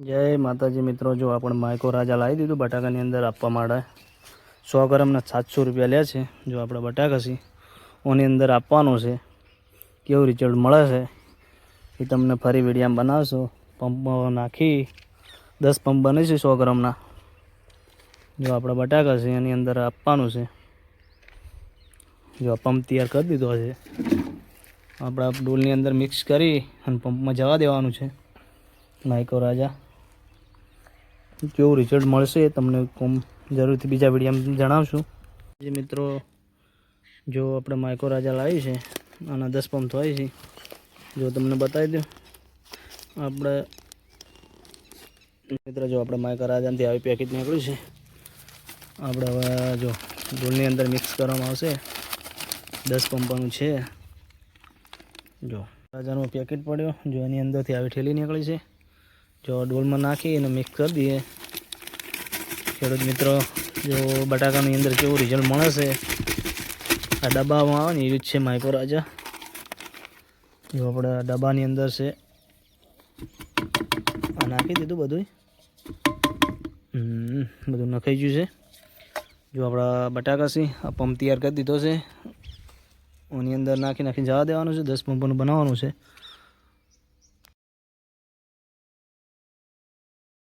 जय माताजी मित्रों, जो आपण माइको राजा लाई दीधुं बटाकानी अंदर आपवा माटे 100 ग्रामना 700 रुपया ले छे। जो आपणे बटाका छे ओनी अंदर आपवानुं छे। केवुं रिजल्ट मळे छे ए तमने फरी विडियोमां बनावशो। पंप नाखी 10 पंप बने छे 100 ग्रामना। जो आपणा बटाका छे एनी अंदर आपवानुं छे। जो पंप तैयार कर दीधो छे, आपणा डोलनी अंदर मिक्स करी अने पंपमां जवा देवानुं छे। माइको राजा केवुं रिजल्ट मळशे तमने जरूरथी बीजा विडियोमां जणावशुं। जे मित्रों, जो आपणे माइको राजा लावी छे आना 10 पंप थोय छे। जो तमने बतावी दो आपणे मित्र, जो आपणे माइको राजाथी आवी पेकेट निकळ्युं छे। आपणे हवे जो डोलनी अंदर मिक्स करवामां आवशे। 10 पंपानुं छे। जो राजानुं पेकेट पड्यो, जो एनी अंदरथी आवी ठेली निकळी छे। जो डोल में नाखी ने मिक्स कर दिए। खेडूत मित्रों, जो बटाकानी अंदर केवुं रिजल्ट मळे छे आ डब्बामां आवे ने एवी ज छे माइको राजा। जो आपणे डब्बानी अंदर छे आ नाखी दीधुं बधुंय। बधुं नखाई गयुं छे। जो आपणा बटाका छे आ पंप तैयार कर दीधो छे। ओनी अंदर नाखी जवा देवानुं छे। 10 पंपोनुं बनाववानुं छे।